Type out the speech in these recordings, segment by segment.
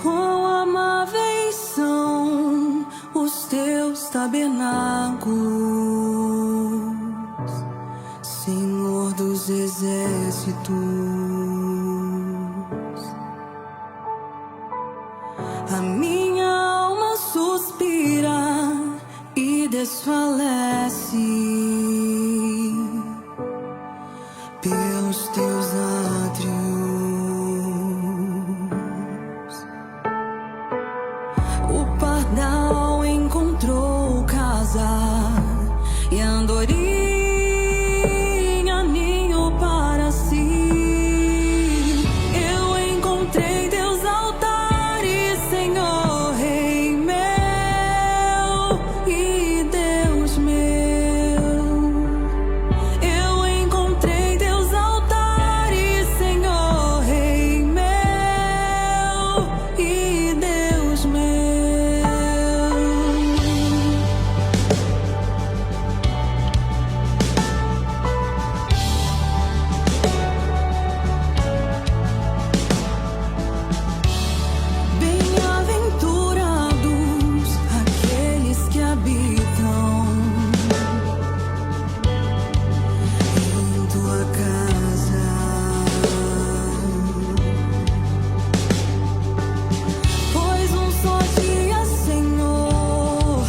Quão amáveis são os teus tabernáculos, Senhor dos exércitos. A minha alma suspira e desfalece pelos teus átrios. O pardal encontrou casa e a andorinha ninho para si. Eu encontrei teus altares, Senhor, Rei meu e Deus meu. Eu encontrei teus altares, Senhor, Rei meu e Deus meu. Bem-aventurados aqueles que habitam em tua casa, pois um só dia, Senhor,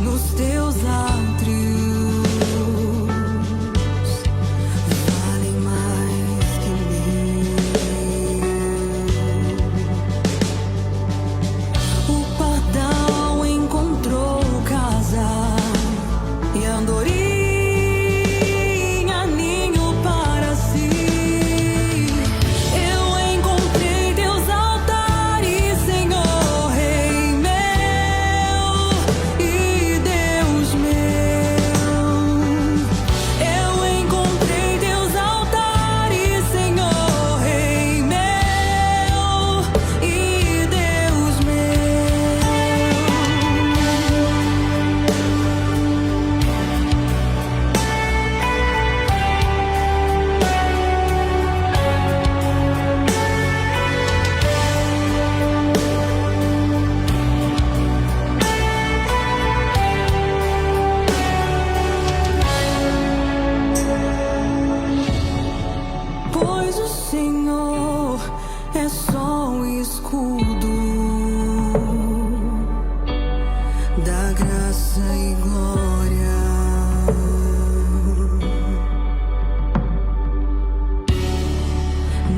nos teus átrios vale mais que mil. O pardal encontrou casa e a andorinha ninho para si. Eu encontrei teus altares, Senhor, Rei meu e Deus meu. Eu encontrei teus altares, Senhor, Rei meu e Deus meu. Pois o Senhor é só o escudo da graça e glória.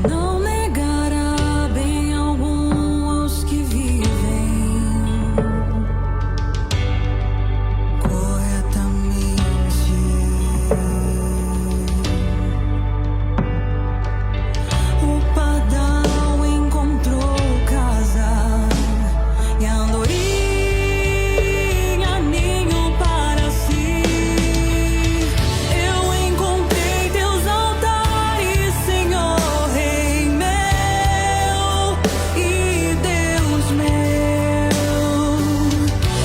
Não negará bem algum aos que vivem corretamente. O pardal encontrou casa e a andorinha ninho para si. Eu encontrei teus altares, Senhor, Rei meu e Deus meu.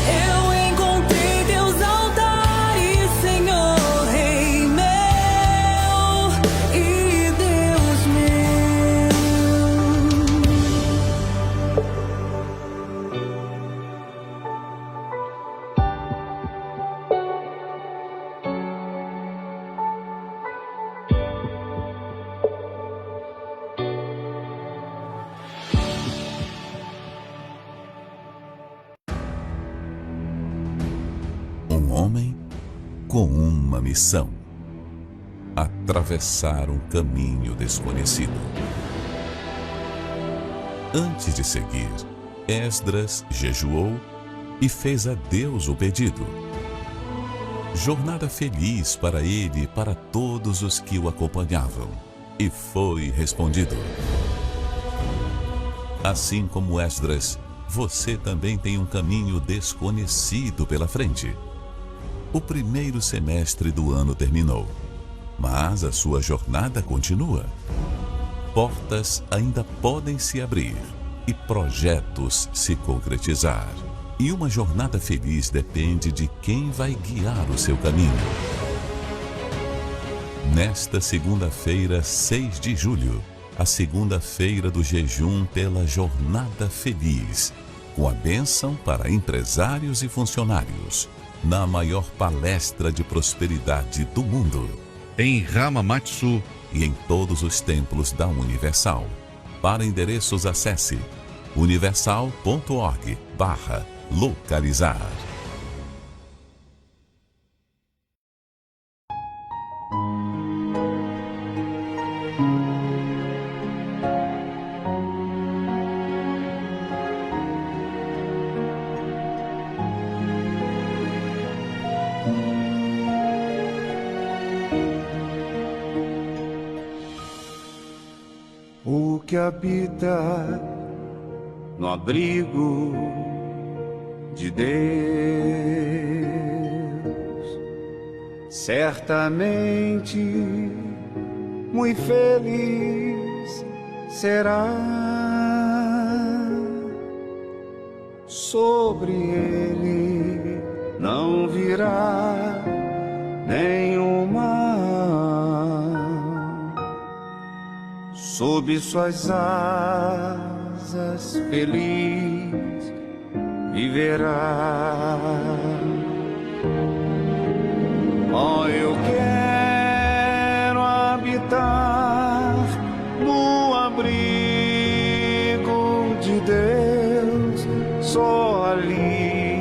Eu encontrei teus altares, Senhor, Rei meu e Deus meu. Um homem com uma missão: atravessar um caminho desconhecido. Antes de seguir, Esdras jejuou e fez a Deus o pedido. Jornada feliz para ele e para todos os que o acompanhavam. E foi respondido. Assim como Esdras, você também tem um caminho desconhecido pela frente. O primeiro semestre do ano terminou, mas a sua jornada continua. Portas ainda podem se abrir e projetos se concretizar. E uma jornada feliz depende de quem vai guiar o seu caminho. Nesta segunda-feira, 6 de julho, a segunda-feira do jejum pela Jornada Feliz, com a bênção para empresários e funcionários, na maior palestra de prosperidade do mundo, em Hamamatsu e em todos os templos da Universal. Para endereços, acesse universal.org/localizar. O que habita no abrigo de Deus, certamente muito feliz será. Sobre ele não virá nenhuma. Sob suas asas feliz viverá. Oh, eu quero habitar no abrigo de Deus. Só ali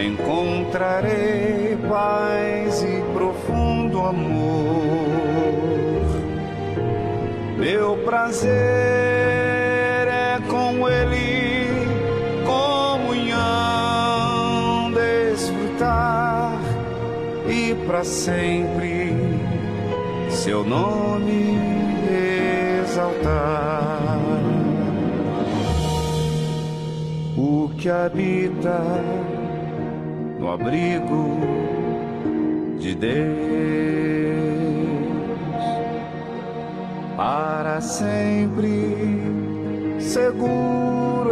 encontrarei paz e profundo amor. Meu prazer é com Ele, comunhão, desfrutar e para sempre seu nome exaltar. O que habita no abrigo de Deus para sempre seguro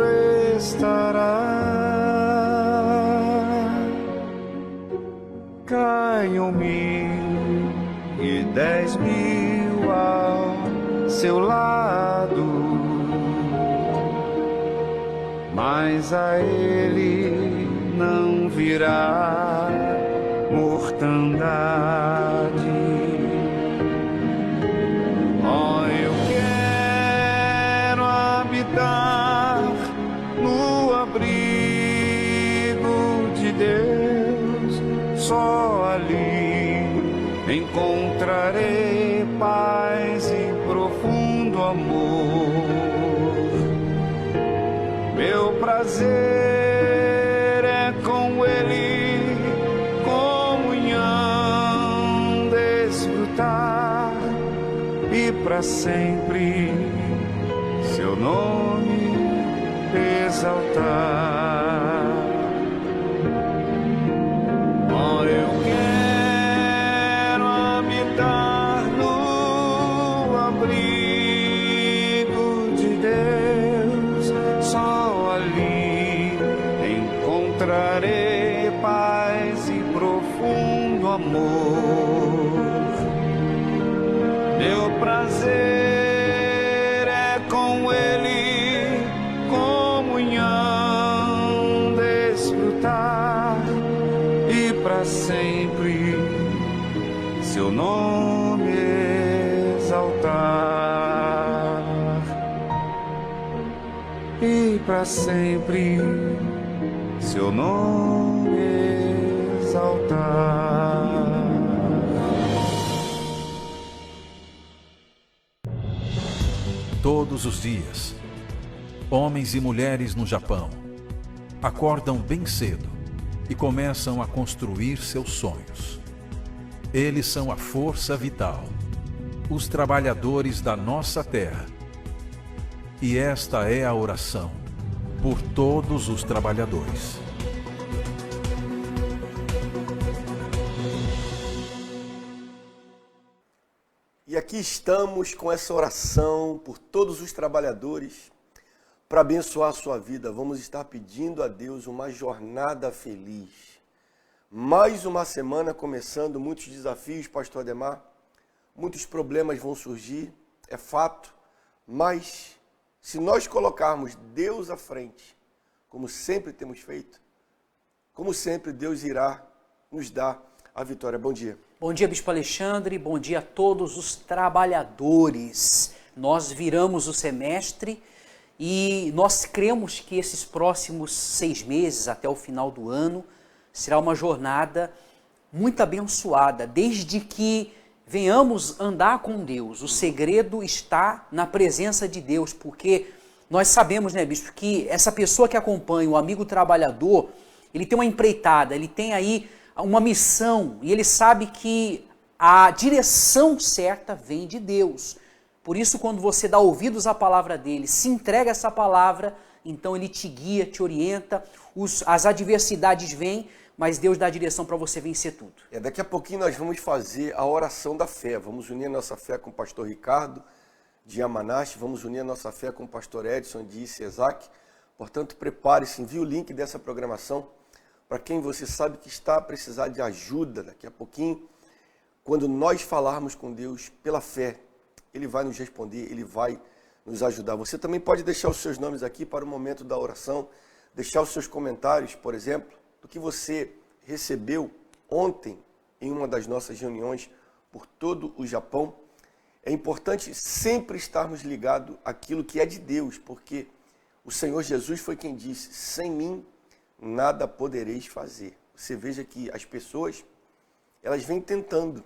estará. Caiam 10.000 ao seu lado, mas a ele não virá mortandade. No abrigo de Deus, só ali encontrarei paz e profundo amor. Meu prazer é com Ele, comunhão, desfrutar e para sempre seu nome exaltar. Oh, eu quero habitar no abrigo de Deus. Só ali encontrarei paz e profundo amor. Meu prazer com Ele, comunhão, desfrutar e para sempre seu nome exaltar. E para sempre seu nome exaltar. Todos os dias, homens e mulheres no Japão acordam bem cedo e começam a construir seus sonhos. Eles são a força vital, os trabalhadores da nossa terra. E esta é a oração por todos os trabalhadores. E aqui estamos com essa oração por todos os trabalhadores para abençoar a sua vida. Vamos estar pedindo a Deus uma jornada feliz. Mais uma semana começando, muitos desafios, pastor Ademar. Muitos problemas vão surgir, é fato. Mas se nós colocarmos Deus à frente, como sempre temos feito, como sempre Deus irá nos dar a vitória. Bom dia. Bom dia, Bispo Alexandre. Bom dia a todos os trabalhadores. Nós viramos o semestre e nós cremos que esses próximos 6 meses, até o final do ano, será uma jornada muito abençoada, desde que venhamos andar com Deus. O segredo está na presença de Deus, porque nós sabemos, né, Bispo, que essa pessoa que acompanha o amigo trabalhador, ele tem uma empreitada, ele tem aí uma missão e ele sabe que a direção certa vem de Deus. Por isso, quando você dá ouvidos à palavra dele, se entrega a essa palavra, então ele te guia, te orienta, as adversidades vêm, mas Deus dá a direção para você vencer tudo. Daqui a pouquinho nós vamos fazer a oração da fé. Vamos unir a nossa fé com o pastor Ricardo de Yamanashi, vamos unir a nossa fé com o pastor Edson de Isezak. Portanto, prepare-se, envie o link dessa programação para quem você sabe que está a precisar de ajuda. Daqui a pouquinho, quando nós falarmos com Deus pela fé, Ele vai nos responder, Ele vai nos ajudar. Você também pode deixar os seus nomes aqui para o momento da oração, deixar os seus comentários, por exemplo, do que você recebeu ontem em uma das nossas reuniões por todo o Japão. É importante sempre estarmos ligados àquilo que é de Deus, porque o Senhor Jesus foi quem disse: sem mim nada podereis fazer. Você veja que as pessoas, elas vêm tentando.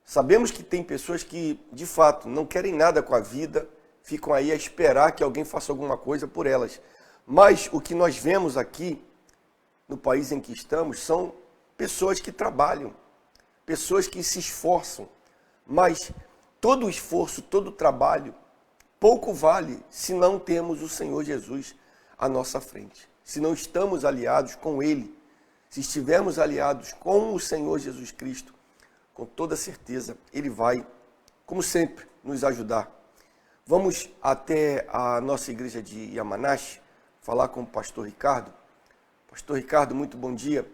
Sabemos que tem pessoas que, de fato, não querem nada com a vida, ficam aí a esperar que alguém faça alguma coisa por elas. Mas o que nós vemos aqui, no país em que estamos, são pessoas que trabalham, pessoas que se esforçam, mas todo o esforço, todo o trabalho, pouco vale se não temos o Senhor Jesus à nossa frente. Se não estamos aliados com Ele, se estivermos aliados com o Senhor Jesus Cristo, com toda certeza Ele vai, como sempre, nos ajudar. Vamos até a nossa igreja de Yamanashi, falar com o pastor Ricardo. Pastor Ricardo, muito bom dia.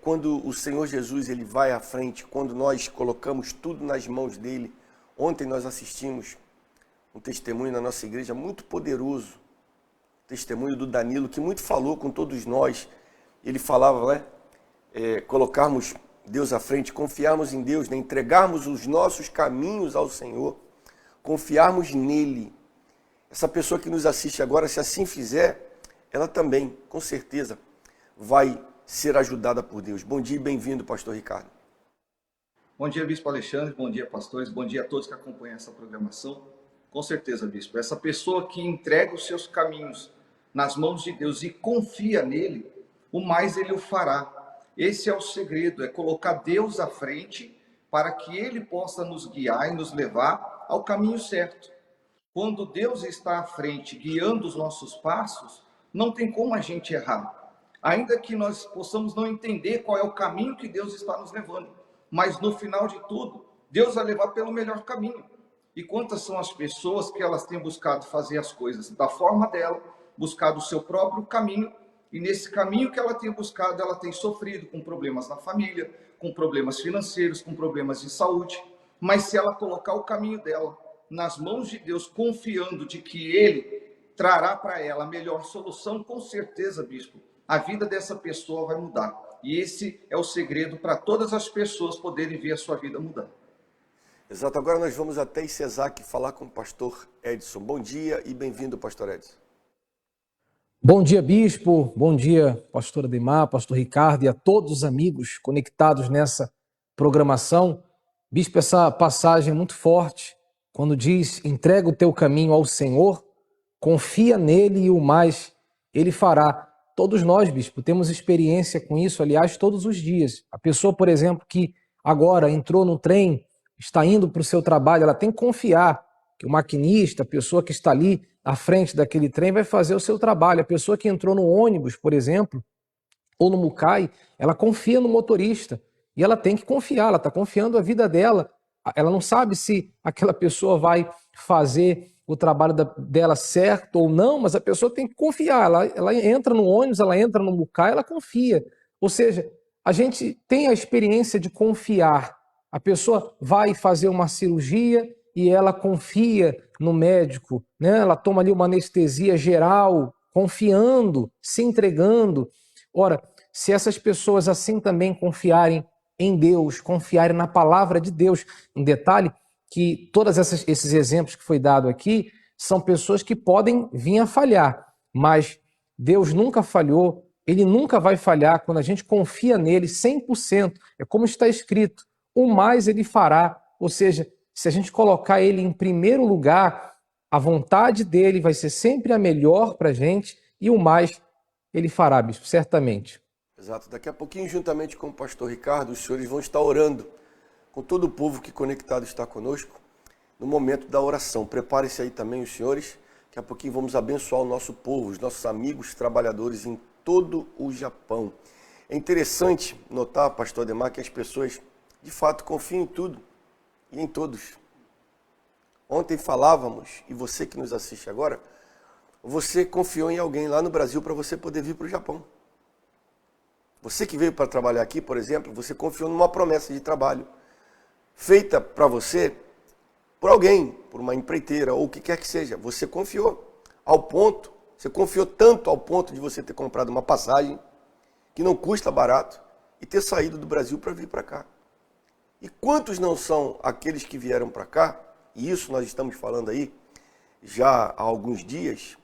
Quando o Senhor Jesus ele vai à frente, quando nós colocamos tudo nas mãos dele, ontem nós assistimos um testemunho na nossa igreja muito poderoso, testemunho do Danilo, que muito falou com todos nós. Ele falava, né, colocarmos Deus à frente, confiarmos em Deus, né, entregarmos os nossos caminhos ao Senhor, confiarmos nele. Essa pessoa que nos assiste agora, se assim fizer, ela também, com certeza, vai ser ajudada por Deus. Bom dia e bem-vindo, pastor Ricardo. Bom dia, Bispo Alexandre, bom dia, pastores, bom dia a todos que acompanham essa programação. Com certeza, Bispo, essa pessoa que entrega os seus caminhos nas mãos de Deus e confia nele, o mais ele o fará. Esse é o segredo, é colocar Deus à frente para que ele possa nos guiar e nos levar ao caminho certo. Quando Deus está à frente, guiando os nossos passos, não tem como a gente errar. Ainda que nós possamos não entender qual é o caminho que Deus está nos levando, mas no final de tudo, Deus vai levar pelo melhor caminho. E quantas são as pessoas que elas têm buscado fazer as coisas da forma dela, buscado o seu próprio caminho, e nesse caminho que ela tem buscado, ela tem sofrido com problemas na família, com problemas financeiros, com problemas de saúde. Mas se ela colocar o caminho dela nas mãos de Deus, confiando de que Ele trará para ela a melhor solução, com certeza, Bispo, a vida dessa pessoa vai mudar. E esse é o segredo para todas as pessoas poderem ver a sua vida mudar. Exato. Agora nós vamos até Isezak falar com o pastor Edson. Bom dia e bem-vindo, pastor Edson. Bom dia, Bispo. Bom dia, pastor Ademar, pastor Ricardo e a todos os amigos conectados nessa programação. Bispo, essa passagem é muito forte, quando diz: entrega o teu caminho ao Senhor, confia nele e o mais ele fará. Todos nós, Bispo, temos experiência com isso, aliás, todos os dias. A pessoa, por exemplo, que agora entrou no trem, está indo para o seu trabalho, ela tem que confiar que o maquinista, a pessoa que está ali à frente daquele trem vai fazer o seu trabalho. A pessoa que entrou no ônibus, por exemplo, ou no Mucai, ela confia no motorista e ela tem que confiar, ela está confiando a vida dela. Ela não sabe se aquela pessoa vai fazer o trabalho dela certo ou não, mas a pessoa tem que confiar. Ela entra no ônibus, ela entra no Mucai, ela confia. Ou seja, a gente tem a experiência de confiar. A pessoa vai fazer uma cirurgia e ela confia no médico, né? Ela toma ali uma anestesia geral, confiando, se entregando. Ora, se essas pessoas assim também confiarem em Deus, confiarem na palavra de Deus, em detalhe que todos esses exemplos que foi dado aqui são pessoas que podem vir a falhar, mas Deus nunca falhou, Ele nunca vai falhar quando a gente confia nele 100%. É como está escrito, o mais Ele fará, ou seja, se a gente colocar Ele em primeiro lugar, a vontade dele vai ser sempre a melhor para a gente e o mais Ele fará, bispo, certamente. Exato. Daqui a pouquinho, juntamente com o pastor Ricardo, os senhores vão estar orando com todo o povo que conectado está conosco no momento da oração. Prepare-se aí também os senhores, daqui a pouquinho vamos abençoar o nosso povo, os nossos amigos trabalhadores em todo o Japão. É interessante notar, pastor Ademar, que as pessoas de fato confiam em tudo e em todos. Ontem falávamos, e você que nos assiste agora, você confiou em alguém lá no Brasil para você poder vir para o Japão. Você que veio para trabalhar aqui, por exemplo, você confiou numa promessa de trabalho feita para você por alguém, por uma empreiteira ou o que quer que seja. Você confiou ao ponto, você confiou tanto ao ponto de você ter comprado uma passagem que não custa barato e ter saído do Brasil para vir para cá. E quantos não são aqueles que vieram para cá, e isso nós estamos falando aí já há alguns dias,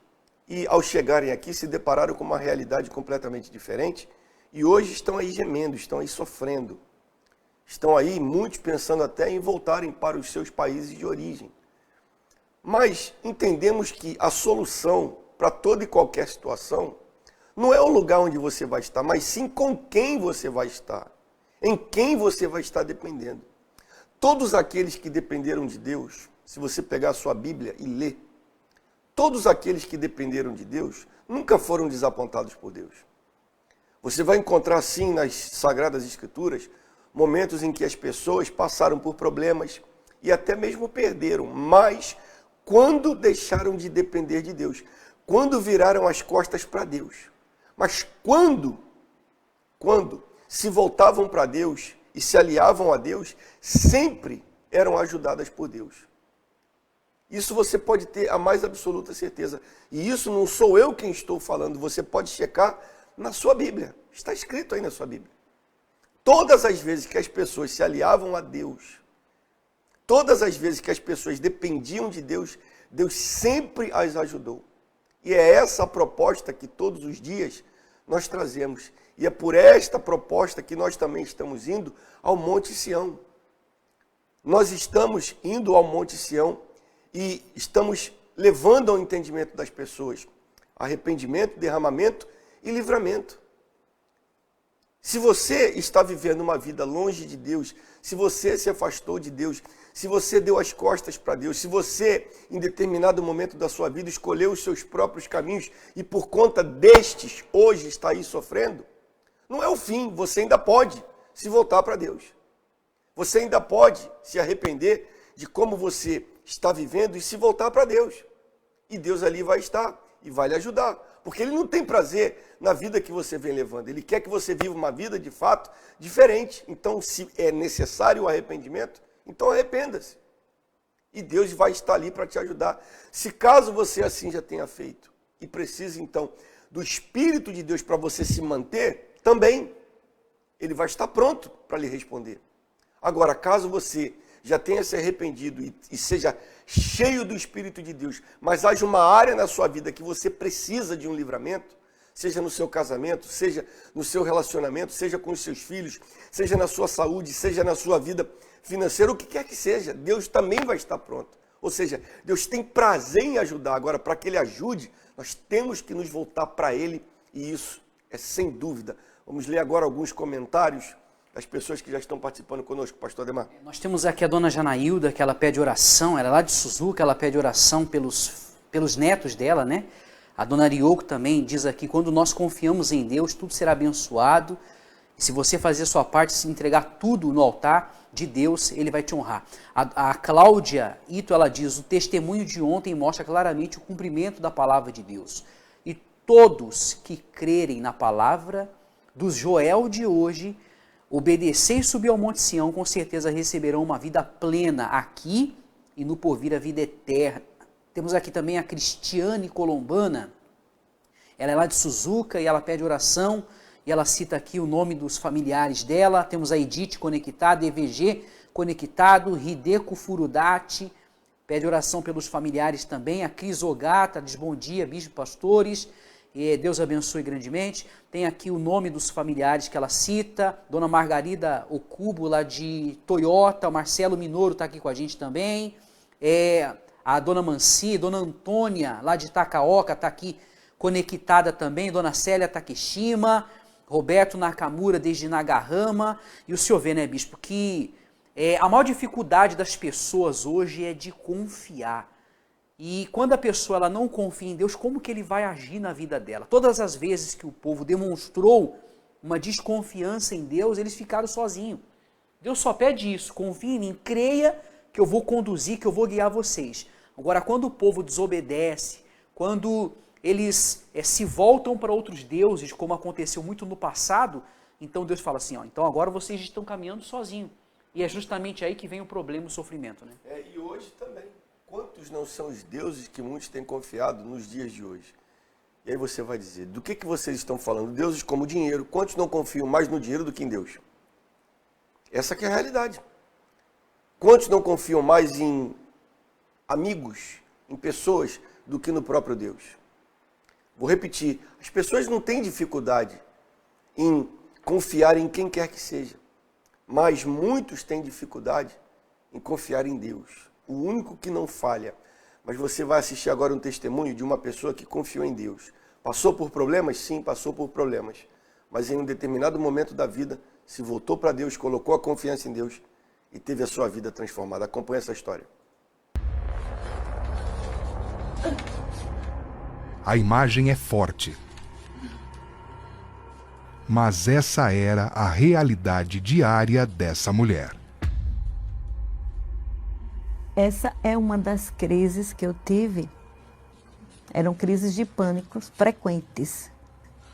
e ao chegarem aqui se depararam com uma realidade completamente diferente e hoje estão aí gemendo, estão aí sofrendo. Estão aí muitos pensando até em voltarem para os seus países de origem. Mas entendemos que a solução para toda e qualquer situação não é o lugar onde você vai estar, mas sim com quem você vai estar, em quem você vai estar dependendo. Todos aqueles que dependeram de Deus, se você pegar a sua Bíblia e ler, todos aqueles que dependeram de Deus nunca foram desapontados por Deus. Você vai encontrar sim nas Sagradas Escrituras momentos em que as pessoas passaram por problemas e até mesmo perderam, mas quando deixaram de depender de Deus, quando viraram as costas para Deus, mas quando se voltavam para Deus e se aliavam a Deus, sempre eram ajudadas por Deus. Isso você pode ter a mais absoluta certeza. E isso não sou eu quem estou falando, você pode checar na sua Bíblia. Está escrito aí na sua Bíblia. Todas as vezes que as pessoas se aliavam a Deus, todas as vezes que as pessoas dependiam de Deus, Deus sempre as ajudou. E é essa a proposta que todos os dias nós trazemos. E é por esta proposta que nós também estamos indo ao Monte Sião. Nós estamos indo ao Monte Sião e estamos levando ao entendimento das pessoas arrependimento, derramamento e livramento. Se você está vivendo uma vida longe de Deus, se você se afastou de Deus, se você deu as costas para Deus, se você, em determinado momento da sua vida, escolheu os seus próprios caminhos e por conta destes, hoje está aí sofrendo, não é o fim, você ainda pode se voltar para Deus. Você ainda pode se arrepender de como você está vivendo e se voltar para Deus. E Deus ali vai estar e vai lhe ajudar. Porque Ele não tem prazer na vida que você vem levando. Ele quer que você viva uma vida, de fato, diferente. Então, se é necessário o arrependimento, então arrependa-se. E Deus vai estar ali para te ajudar. Se caso você assim já tenha feito e precisa, então, do Espírito de Deus para você se manter, também Ele vai estar pronto para lhe responder. Agora, caso você já tenha se arrependido e seja cheio do Espírito de Deus, mas haja uma área na sua vida que você precisa de um livramento, seja no seu casamento, seja no seu relacionamento, seja com os seus filhos, seja na sua saúde, seja na sua vida financeira, o que quer que seja, Deus também vai estar pronto. Ou seja, Deus tem prazer em ajudar. Agora, para que Ele ajude, nós temos que nos voltar para Ele, e isso é sem dúvida. Vamos ler agora alguns comentários das pessoas que já estão participando conosco, pastor Ademar. Nós temos aqui a dona Janaílda, que ela pede oração, ela é lá de Suzuka, ela pede oração pelos netos dela, né? A dona Ryoko também diz aqui, quando nós confiamos em Deus, tudo será abençoado. E se você fazer a sua parte, se entregar tudo no altar de Deus, Ele vai te honrar. A Cláudia Ito, ela diz, o testemunho de ontem mostra claramente o cumprimento da palavra de Deus. E todos que crerem na palavra do Joel de hoje, obedecer e subir ao Monte Sião, com certeza receberão uma vida plena aqui e no porvir a vida eterna. Temos aqui também a Cristiane Colombana. Ela é lá de Suzuka e ela pede oração e ela cita aqui o nome dos familiares dela. Temos a Edith conectada, EVG conectado, Hideko Furudati, pede oração pelos familiares também. A Cris Ogata diz bom dia, bispo, pastores, e Deus abençoe grandemente. Tem aqui o nome dos familiares que ela cita, Dona Margarida Okubo, lá de Toyota, o Marcelo Minoro está aqui com a gente também, a Dona Manci, Dona Antônia, lá de Takaoka, está aqui conectada também, Dona Célia Takeshima, Roberto Nakamura, desde Nagahama, e o senhor vê, né, bispo, que a maior dificuldade das pessoas hoje é de confiar. E quando a pessoa ela não confia em Deus, como que ele vai agir na vida dela? Todas as vezes que o povo demonstrou uma desconfiança em Deus, eles ficaram sozinhos. Deus só pede isso, confie em mim, creia que eu vou conduzir, que eu vou guiar vocês. Agora, quando o povo desobedece, quando eles se voltam para outros deuses, como aconteceu muito no passado, então Deus fala assim, ó, então agora vocês estão caminhando sozinhos. E é justamente aí que vem o problema, o sofrimento, né? E hoje também. Quantos não são os deuses que muitos têm confiado nos dias de hoje? E aí você vai dizer, do que vocês estão falando? Deuses como dinheiro. Quantos não confiam mais no dinheiro do que em Deus? Essa que é a realidade. Quantos não confiam mais em amigos, em pessoas, do que no próprio Deus? Vou repetir, as pessoas não têm dificuldade em confiar em quem quer que seja, mas muitos têm dificuldade em confiar em Deus. O único que não falha. Mas você vai assistir agora um testemunho de uma pessoa que confiou em Deus. Passou por problemas? Sim, passou por problemas. Mas em um determinado momento da vida, se voltou para Deus, colocou a confiança em Deus e teve a sua vida transformada. Acompanhe essa história. A imagem é forte. Mas essa era a realidade diária dessa mulher. Essa é uma das crises que eu tive. Eram crises de pânico frequentes.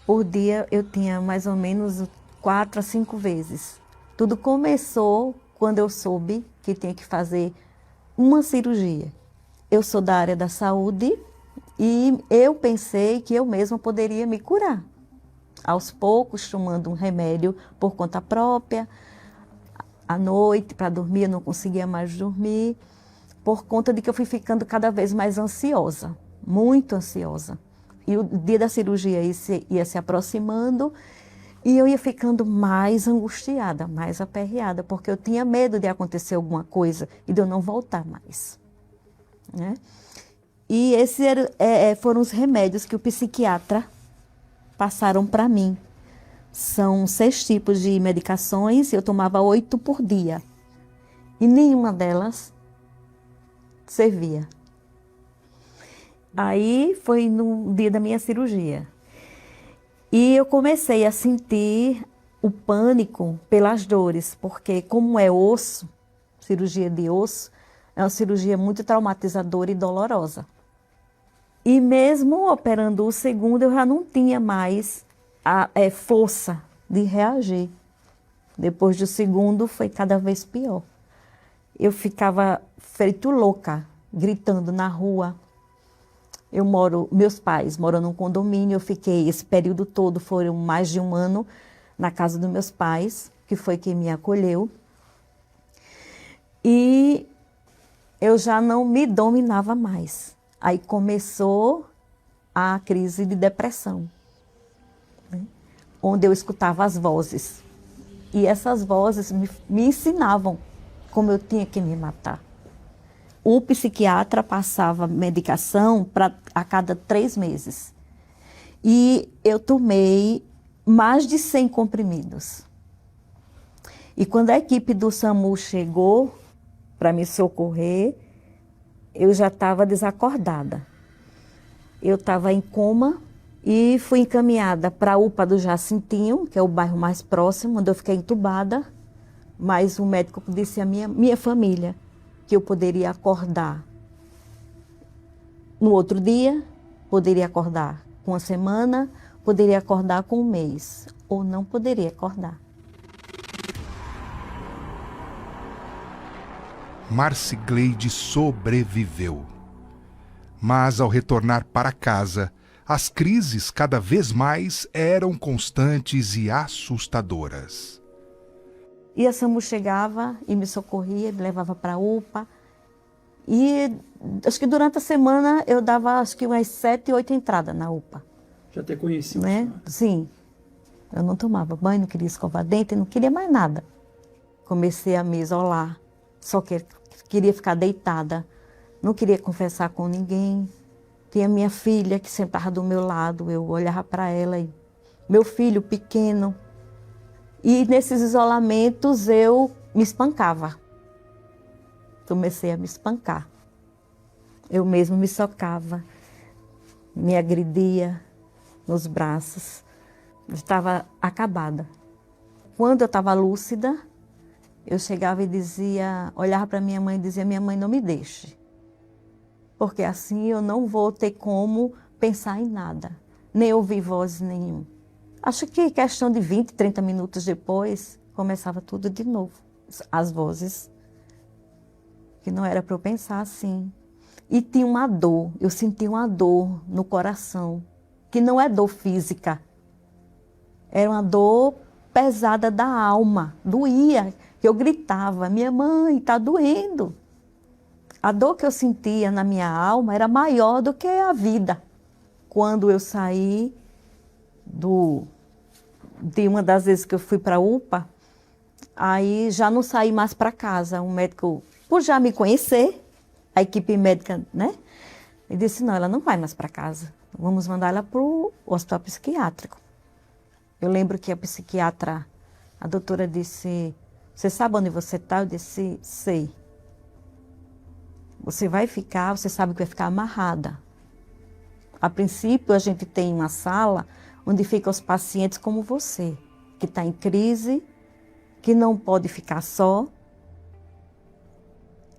Por dia eu tinha mais ou menos 4 a 5 vezes. Tudo começou quando eu soube que tinha que fazer uma cirurgia. Eu sou da área da saúde e eu pensei que eu mesma poderia me curar. Aos poucos, tomando um remédio por conta própria. À noite, para dormir, eu não conseguia mais dormir. Por conta de que eu fui ficando cada vez mais ansiosa, muito ansiosa. E o dia da cirurgia ia se aproximando e eu ia ficando mais angustiada, mais aperreada, porque eu tinha medo de acontecer alguma coisa e de eu não voltar mais. Né? E esses foram os remédios que o psiquiatra passaram para mim. São 6 tipos de medicações e eu tomava 8 por dia. E nenhuma delas servia. Aí foi no dia da minha cirurgia. E eu comecei a sentir o pânico pelas dores, porque como é osso, cirurgia de osso, é uma cirurgia muito traumatizadora e dolorosa. E mesmo operando o segundo, eu já não tinha mais a força de reagir. Depois do segundo, foi cada vez pior. Eu ficava feito louca, gritando na rua. Meus pais moram num condomínio, eu fiquei esse período todo, foram mais de 1 ano, na casa dos meus pais, que foi quem me acolheu. E eu já não me dominava mais. Aí começou a crise de depressão, né? Onde eu escutava as vozes. E essas vozes me ensinavam como eu tinha que me matar. O psiquiatra passava medicação a cada 3 meses. E eu tomei mais de 100 comprimidos. E quando a equipe do SAMU chegou para me socorrer, eu já estava desacordada. Eu estava em coma e fui encaminhada para a UPA do Jacintinho, que é o bairro mais próximo, onde eu fiquei entubada. Mas o médico disse à minha família que eu poderia acordar no outro dia, poderia acordar com 1 semana, poderia acordar com 1 mês, ou não poderia acordar. Marcigleide sobreviveu. Mas ao retornar para casa, as crises cada vez mais eram constantes e assustadoras. E a SAMU chegava e me socorria, me levava para a UPA. E acho que durante a semana eu dava acho que umas 7, 8 entradas na UPA. Já ter conhecido, né? Sim. Eu não tomava banho, não queria escovar dente, não queria mais nada. Comecei a me isolar, só que queria ficar deitada, não queria conversar com ninguém. Tinha minha filha que sentava do meu lado, eu olhava para ela, e meu filho pequeno. E nesses isolamentos eu me espancava. Comecei a me espancar. Eu mesmo me socava, me agredia nos braços. Eu estava acabada. Quando eu estava lúcida, eu chegava e dizia, olhava para minha mãe e dizia, minha mãe, não me deixe. Porque assim eu não vou ter como pensar em nada, nem ouvir voz nenhuma. Acho que questão de 20, 30 minutos depois, começava tudo de novo. As vozes, que não era para eu pensar assim. E tinha uma dor, eu sentia uma dor no coração, que não é dor física. Era uma dor pesada da alma, doía, que eu gritava, minha mãe, está doendo. A dor que eu sentia na minha alma era maior do que a vida. Quando eu saí de uma das vezes que eu fui para a UPA, aí já não saí mais para casa. Um médico, por já me conhecer, a equipe médica, né? Ele disse, não, ela não vai mais para casa. Vamos mandar ela para o hospital psiquiátrico. Eu lembro que a psiquiatra, a doutora disse, você sabe onde você está? Eu disse, sei. Você vai ficar, você sabe que vai ficar amarrada. A princípio, a gente tem uma sala onde ficam os pacientes como você, que está em crise, que não pode ficar só,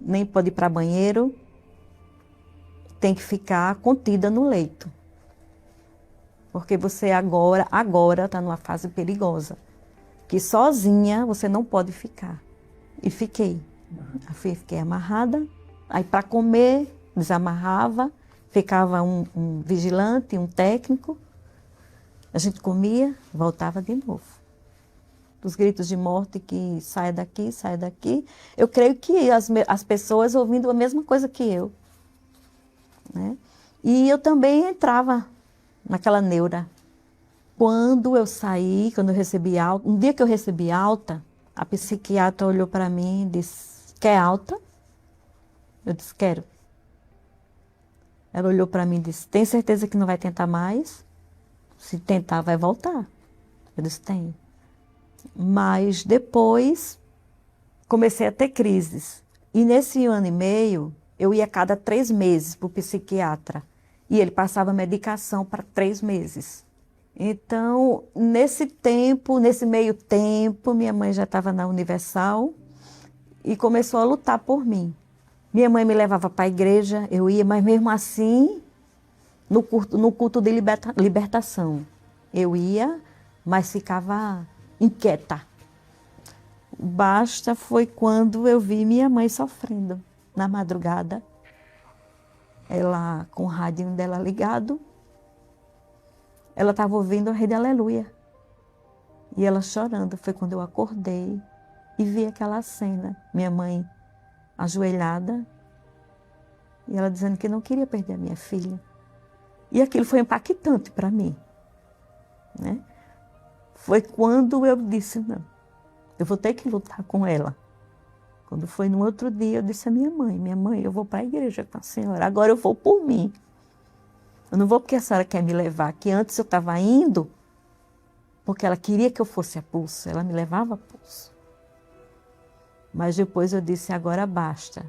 nem pode ir para banheiro, tem que ficar contida no leito. Porque você agora está numa fase perigosa, que sozinha você não pode ficar. E fiquei. Fiquei amarrada, aí para comer, desamarrava, ficava um vigilante, um técnico, a gente comia, voltava de novo. Os gritos de morte que saia daqui, saia daqui. Eu creio que as pessoas ouvindo a mesma coisa que eu. Né? E eu também entrava naquela neura. Quando eu saí, quando eu recebi alta, um dia que eu recebi alta, a psiquiatra olhou para mim e disse, quer alta? Eu disse, quero. Ela olhou para mim e disse, tem certeza que não vai tentar mais? Se tentar, vai voltar. Eu disse, tenho. Mas depois comecei a ter crises. E nesse ano e meio, eu ia a cada 3 meses para o psiquiatra. E ele passava medicação para 3 meses. Então, nesse meio tempo, minha mãe já estava na Universal e começou a lutar por mim. Minha mãe me levava para a igreja, eu ia, mas mesmo assim, no culto de libertação. Eu ia, mas ficava inquieta. Basta foi quando eu vi minha mãe sofrendo na madrugada. Ela com o radinho dela ligado, ela estava ouvindo a Rede Aleluia. E ela chorando. Foi quando eu acordei e vi aquela cena. Minha mãe ajoelhada e ela dizendo que não queria perder a minha filha. E aquilo foi impactante para mim. Né? Foi quando eu disse, não, eu vou ter que lutar com ela. Quando foi no outro dia, eu disse à minha mãe, eu vou para a igreja com a senhora, agora eu vou por mim. Eu não vou porque a senhora quer me levar, que antes eu estava indo, porque ela queria que eu fosse a pulso, ela me levava a pulso. Mas depois eu disse, agora basta.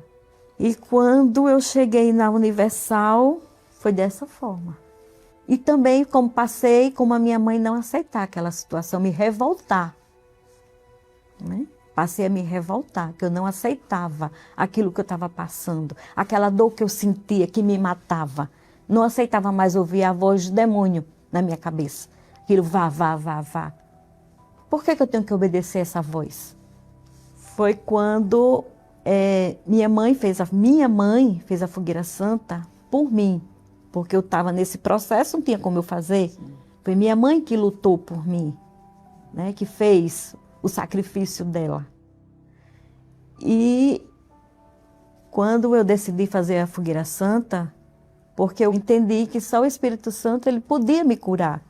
E quando eu cheguei na Universal, foi dessa forma. E também como passei, como a minha mãe não aceitar aquela situação, me revoltar. Né? Passei a me revoltar, que eu não aceitava aquilo que eu estava passando, aquela dor que eu sentia, que me matava. Não aceitava mais ouvir a voz do demônio na minha cabeça. Aquilo vá, vá, vá, vá. Por que eu tenho que obedecer essa voz? Foi quando minha mãe fez a fogueira santa por mim, porque eu estava nesse processo, não tinha como eu fazer. Foi minha mãe que lutou por mim, né, que fez o sacrifício dela. E quando eu decidi fazer a fogueira santa, porque eu entendi que só o Espírito Santo ele podia me curar.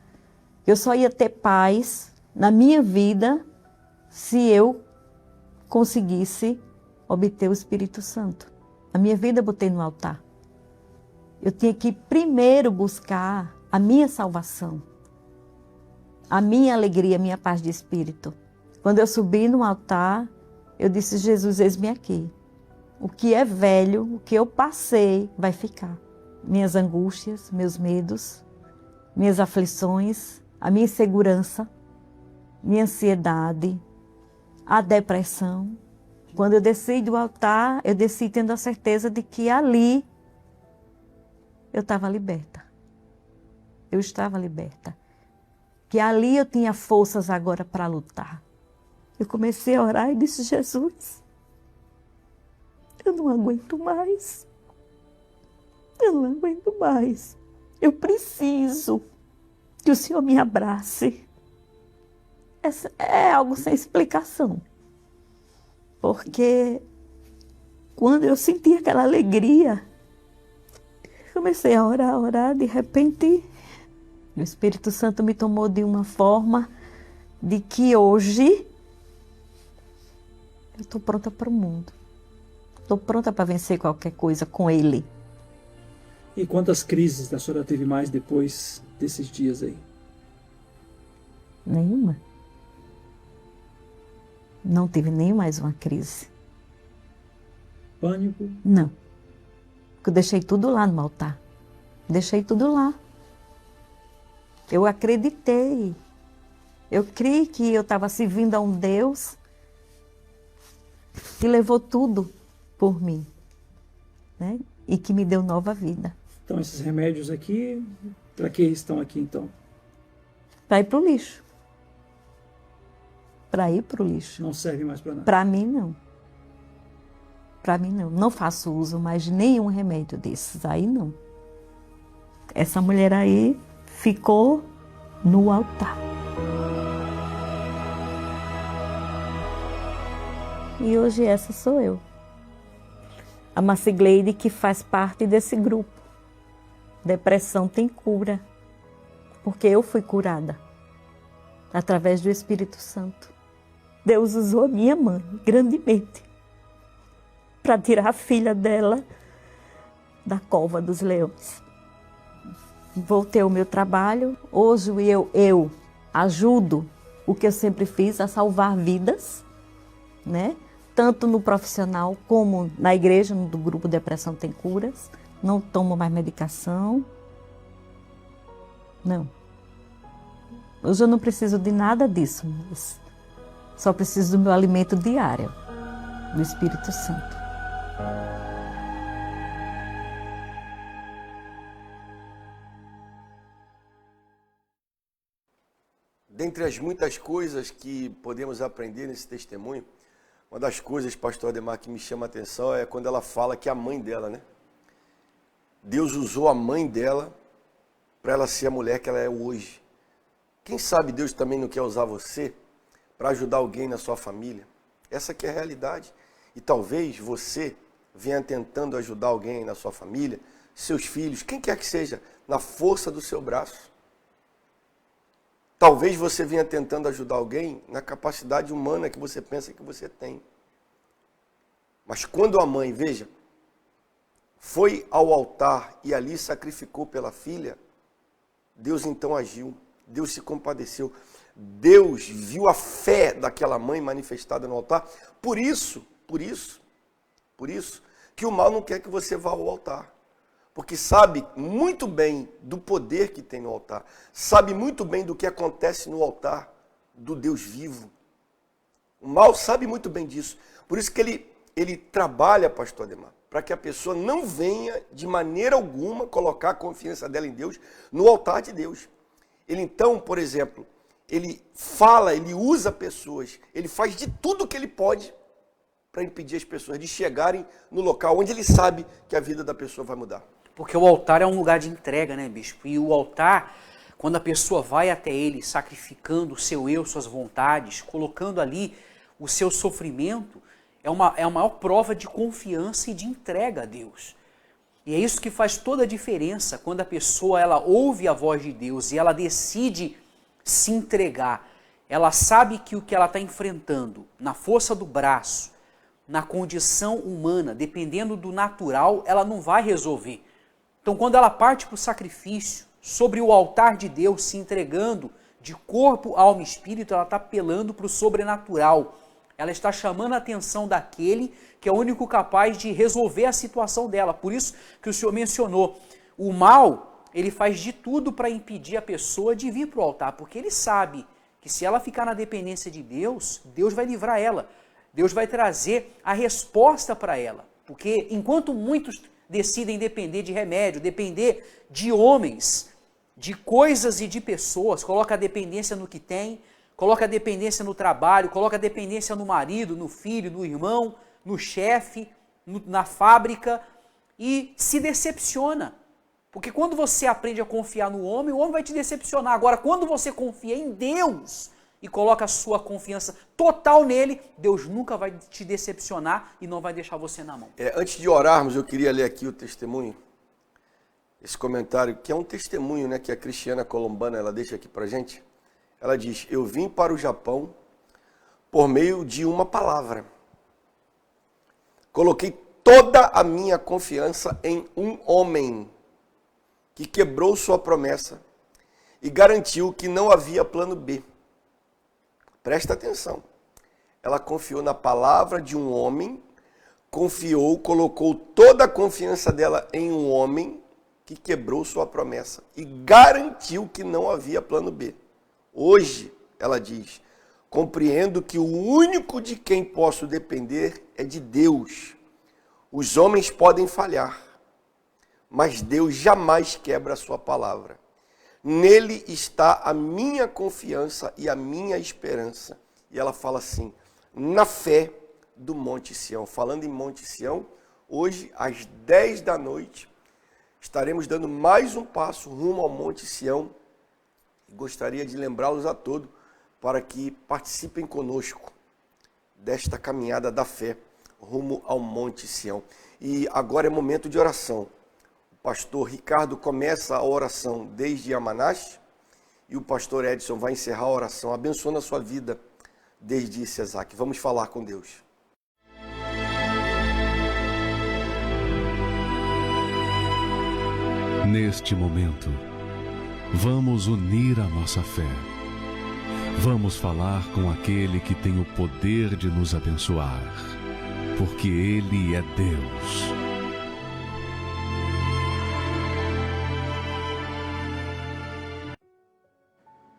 Eu só ia ter paz na minha vida se eu conseguisse obter o Espírito Santo. A minha vida eu botei no altar. Eu tinha que primeiro buscar a minha salvação, a minha alegria, a minha paz de espírito. Quando eu subi no altar, eu disse, Jesus, eis-me aqui. O que é velho, o que eu passei, vai ficar. Minhas angústias, meus medos, minhas aflições, a minha insegurança, minha ansiedade, a depressão. Quando eu desci do altar, eu desci tendo a certeza de que ali eu estava liberta. Eu estava liberta. Que ali eu tinha forças agora para lutar. Eu comecei a orar e disse, Jesus, eu não aguento mais. Eu não aguento mais. Eu preciso que o Senhor me abrace. É algo sem explicação. Porque quando eu senti aquela alegria, comecei a orar, de repente, o Espírito Santo me tomou de uma forma de que hoje eu estou pronta para o mundo. Estou pronta para vencer qualquer coisa com Ele. E quantas crises a senhora teve mais depois desses dias aí? Nenhuma. Não tive nem mais uma crise. Pânico? Não. Eu deixei tudo lá no altar. Deixei tudo lá. Eu acreditei. Eu criei que eu estava servindo a um Deus que levou tudo por mim, né? E que me deu nova vida. Então esses remédios aqui, para que estão aqui então? Para ir para o lixo. Para ir para o lixo. Não serve mais para nada? Para mim, não. Para mim, não. Não faço uso mais de nenhum remédio desses. Aí, não. Essa mulher aí ficou no altar. E hoje essa sou eu. A Marcigleide, que faz parte desse grupo. Depressão tem cura. Porque eu fui curada. Através do Espírito Santo. Deus usou a minha mãe grandemente para tirar a filha dela da cova dos leões. Voltei ao meu trabalho. Hoje eu ajudo o que eu sempre fiz, a salvar vidas, né? Tanto no profissional como na igreja, do grupo Depressão Tem Curas. Não tomo mais medicação. Não. Hoje eu não preciso de nada disso, mas só preciso do meu alimento diário, do Espírito Santo. Dentre as muitas coisas que podemos aprender nesse testemunho, uma das coisas, pastor Ademar, que me chama a atenção é quando ela fala que a mãe dela, né? Deus usou a mãe dela para ela ser a mulher que ela é hoje. Quem sabe Deus também não quer usar você para ajudar alguém na sua família? Essa que é a realidade. E talvez você venha tentando ajudar alguém na sua família, seus filhos, quem quer que seja, na força do seu braço. Talvez você venha tentando ajudar alguém na capacidade humana que você pensa que você tem. Mas quando a mãe, veja, foi ao altar e ali sacrificou pela filha, Deus então agiu, Deus se compadeceu. Deus viu a fé daquela mãe manifestada no altar. Por isso, que o mal não quer que você vá ao altar. Porque sabe muito bem do poder que tem no altar. Sabe muito bem do que acontece no altar do Deus vivo. O mal sabe muito bem disso. Por isso que ele trabalha, pastor Ademar, para que a pessoa não venha de maneira alguma colocar a confiança dela em Deus no altar de Deus. Ele então, por exemplo, ele fala, ele usa pessoas, ele faz de tudo que ele pode para impedir as pessoas de chegarem no local onde ele sabe que a vida da pessoa vai mudar. Porque o altar é um lugar de entrega, né, bispo? E o altar, quando a pessoa vai até ele sacrificando o seu eu, suas vontades, colocando ali o seu sofrimento, é a maior prova de confiança e de entrega a Deus. E é isso que faz toda a diferença quando a pessoa ela ouve a voz de Deus e ela decide se entregar. Ela sabe que o que ela está enfrentando, na força do braço, na condição humana, dependendo do natural, ela não vai resolver. Então, quando ela parte para o sacrifício, sobre o altar de Deus, se entregando de corpo, alma e espírito, ela está apelando para o sobrenatural. Ela está chamando a atenção daquele que é o único capaz de resolver a situação dela. Por isso que o Senhor mencionou, o mal, ele faz de tudo para impedir a pessoa de vir para o altar, porque ele sabe que se ela ficar na dependência de Deus, Deus vai livrar ela. Deus vai trazer a resposta para ela. Porque enquanto muitos decidem depender de remédio, depender de homens, de coisas e de pessoas, coloca a dependência no que tem, coloca a dependência no trabalho, coloca a dependência no marido, no filho, no irmão, no chefe, na fábrica e se decepciona. Porque quando você aprende a confiar no homem, o homem vai te decepcionar. Agora, quando você confia em Deus e coloca a sua confiança total nele, Deus nunca vai te decepcionar e não vai deixar você na mão. Antes de orarmos, eu queria ler aqui o testemunho, esse comentário, que é um testemunho, né, que a Cristiana Colombana ela deixa aqui pra gente. Ela diz, eu vim para o Japão por meio de uma palavra. Coloquei toda a minha confiança em um homem que quebrou sua promessa e garantiu que não havia plano B. Presta atenção. Ela confiou na palavra de um homem, colocou toda a confiança dela em um homem que quebrou sua promessa e garantiu que não havia plano B. Hoje, ela diz, compreendo que o único de quem posso depender é de Deus. Os homens podem falhar, mas Deus jamais quebra a sua palavra. Nele está a minha confiança e a minha esperança. E ela fala assim, na fé do Monte Sião. Falando em Monte Sião, hoje às 10 da noite, estaremos dando mais um passo rumo ao Monte Sião. Gostaria de lembrá-los a todos para que participem conosco desta caminhada da fé rumo ao Monte Sião. E agora é momento de oração. O pastor Ricardo começa a oração desde Yamanashi e o pastor Edson vai encerrar a oração, abençoando a sua vida desde Cesaque. Vamos falar com Deus. Neste momento, vamos unir a nossa fé. Vamos falar com aquele que tem o poder de nos abençoar, porque Ele é Deus.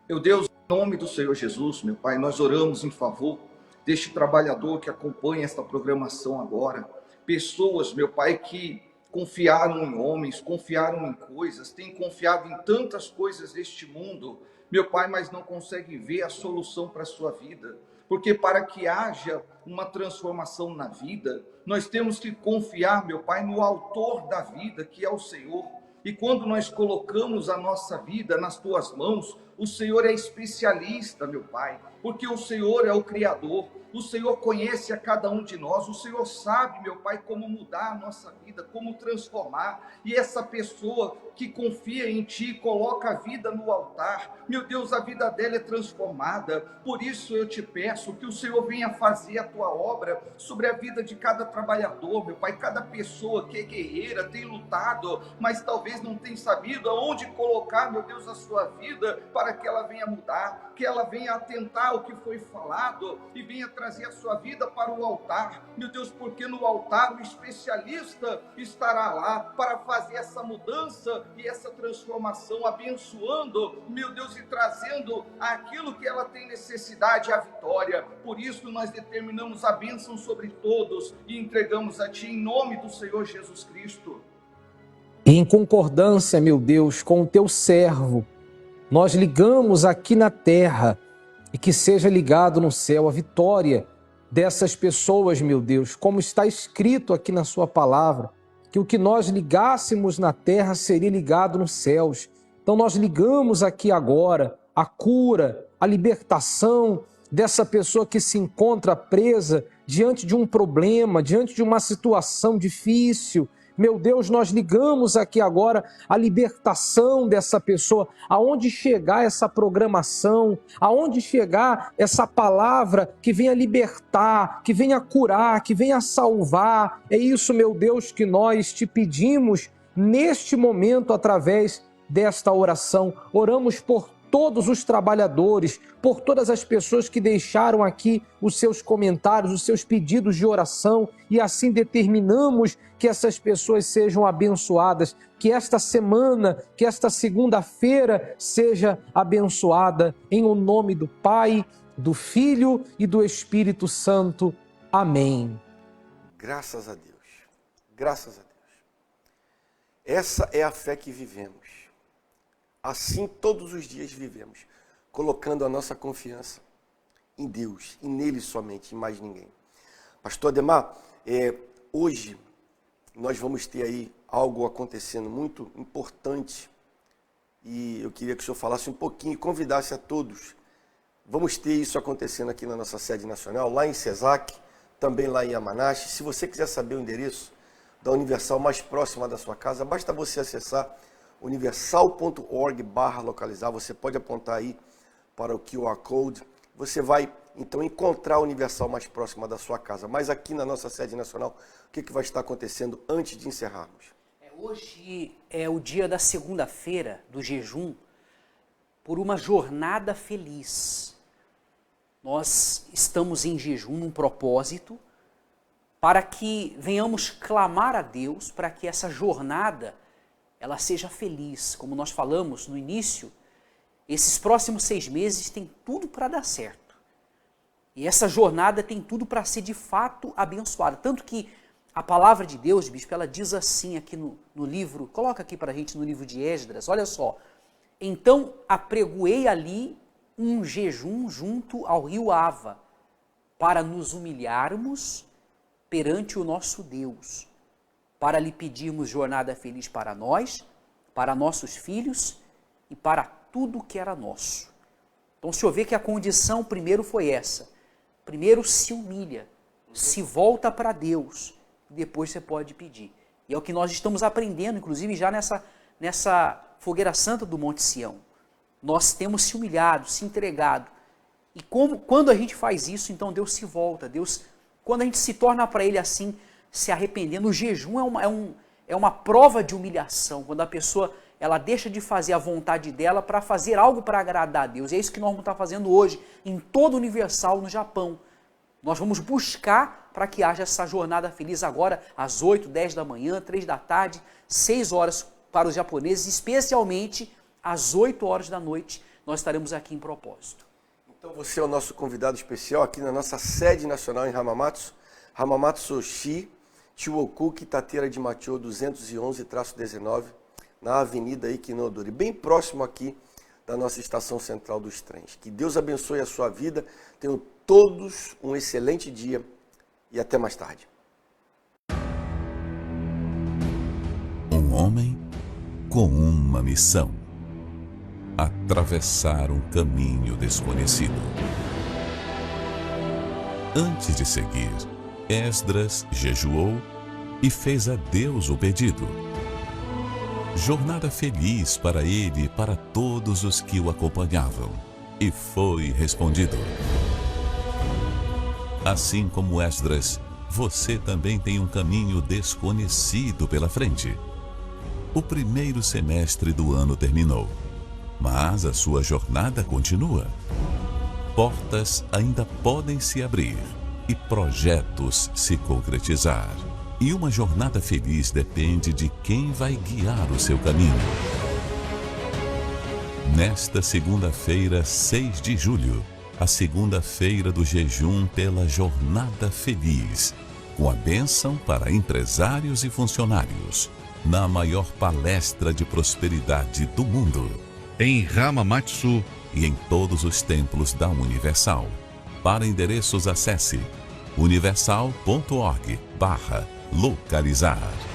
Meu Deus, em nome do Senhor Jesus, meu Pai, nós oramos em favor deste trabalhador que acompanha esta programação agora. Pessoas, meu Pai, que confiaram em homens, confiaram em coisas, têm confiado em tantas coisas deste mundo, meu Pai, mas não conseguem ver a solução para a sua vida. Porque para que haja uma transformação na vida, nós temos que confiar, meu Pai, no autor da vida, que é o Senhor. E quando nós colocamos a nossa vida nas tuas mãos, o Senhor é especialista, meu Pai, porque o Senhor é o Criador, o Senhor conhece a cada um de nós, o Senhor sabe, meu Pai, como mudar a nossa vida, como transformar. E essa pessoa que confia em Ti, coloca a vida no altar, meu Deus, a vida dela é transformada. Por isso eu te peço que o Senhor venha fazer a Tua obra sobre a vida de cada trabalhador, meu Pai, cada pessoa que é guerreira, tem lutado, mas talvez não tem sabido aonde colocar, meu Deus, a sua vida para que ela venha mudar, que ela venha atentar ao que foi falado e venha trazer a sua vida para o altar, meu Deus, porque no altar o especialista estará lá para fazer essa mudança e essa transformação, abençoando, meu Deus, e trazendo aquilo que ela tem necessidade, a vitória. Por isso nós determinamos a bênção sobre todos e entregamos a Ti em nome do Senhor Jesus Cristo. E em concordância, meu Deus, com o Teu servo, nós ligamos aqui na terra e que seja ligado no céu a vitória dessas pessoas, meu Deus, como está escrito aqui na sua palavra, que o que nós ligássemos na terra seria ligado nos céus. Então nós ligamos aqui agora a cura, a libertação dessa pessoa que se encontra presa diante de um problema, diante de uma situação difícil. Meu Deus, nós ligamos aqui agora a libertação dessa pessoa, aonde chegar essa programação, aonde chegar essa palavra que venha libertar, que venha curar, que venha salvar. É isso, meu Deus, que nós te pedimos neste momento através desta oração. Oramos por todos os trabalhadores, por todas as pessoas que deixaram aqui os seus comentários, os seus pedidos de oração, e assim determinamos que essas pessoas sejam abençoadas, que esta semana, que esta segunda-feira seja abençoada, em o nome do Pai, do Filho e do Espírito Santo. Amém. Graças a Deus, graças a Deus. Essa é a fé que vivemos. Assim todos os dias vivemos, colocando a nossa confiança em Deus, e nele somente, em mais ninguém. Pastor Ademar, hoje nós vamos ter aí algo acontecendo muito importante, e eu queria que o senhor falasse um pouquinho, convidasse a todos. Vamos ter isso acontecendo aqui na nossa sede nacional, lá em Cesac, também lá em Amanache. Se você quiser saber o endereço da Universal mais próxima da sua casa, basta você acessar universal.org/localizar, você pode apontar aí para o QR Code, você vai então encontrar a Universal mais próxima da sua casa. Mas aqui na nossa sede nacional, o que vai estar acontecendo antes de encerrarmos? Hoje é o dia da segunda-feira do jejum por uma jornada feliz. Nós estamos em jejum num propósito para que venhamos clamar a Deus para que essa jornada ela seja feliz. Como nós falamos no início, esses próximos 6 meses tem tudo para dar certo. E essa jornada tem tudo para ser de fato abençoada. Tanto que a palavra de Deus, bispo, ela diz assim aqui no livro, coloca aqui para a gente no livro de Esdras, olha só. Então apregoei ali um jejum junto ao rio Ava, para nos humilharmos perante o nosso Deus, para lhe pedirmos jornada feliz para nós, para nossos filhos e para tudo que era nosso. Então o senhor vê que a condição primeiro foi essa. Primeiro se humilha, se volta para Deus, depois você pode pedir. E é o que nós estamos aprendendo, inclusive já nessa fogueira santa do Monte Sião. Nós temos se humilhado, se entregado. E quando a gente faz isso, então Deus se volta. Deus, quando a gente se torna para Ele assim, se arrependendo, o jejum é uma prova de humilhação, quando a pessoa ela deixa de fazer a vontade dela para fazer algo para agradar a Deus. E é isso que nós vamos estar fazendo hoje, em todo o Universal, no Japão. Nós vamos buscar para que haja essa jornada feliz agora, às 8, 10 da manhã, 3 da tarde, 6 horas para os japoneses, especialmente às 8 horas da noite, nós estaremos aqui em propósito. Então você é o nosso convidado especial aqui na nossa sede nacional em Hamamatsu-shi, Chiwoku, Kitateira de Machô 211-19, na Avenida Ikinodori, bem próximo aqui da nossa estação central dos trens. Que Deus abençoe a sua vida, tenham todos um excelente dia e até mais tarde. Um homem com uma missão: atravessar um caminho desconhecido. Antes de seguir, Esdras jejuou e fez a Deus o pedido. Jornada feliz para ele e para todos os que o acompanhavam. E foi respondido. Assim como Esdras, você também tem um caminho desconhecido pela frente. O primeiro semestre do ano terminou, mas a sua jornada continua. Portas ainda podem se abrir e projetos se concretizar. E uma jornada feliz depende de quem vai guiar o seu caminho. Nesta segunda-feira, 6 de julho, a segunda-feira do jejum pela Jornada Feliz, com a bênção para empresários e funcionários, na maior palestra de prosperidade do mundo, em Hamamatsu e em todos os templos da Universal. Para endereços, acesse universal.org/localizar.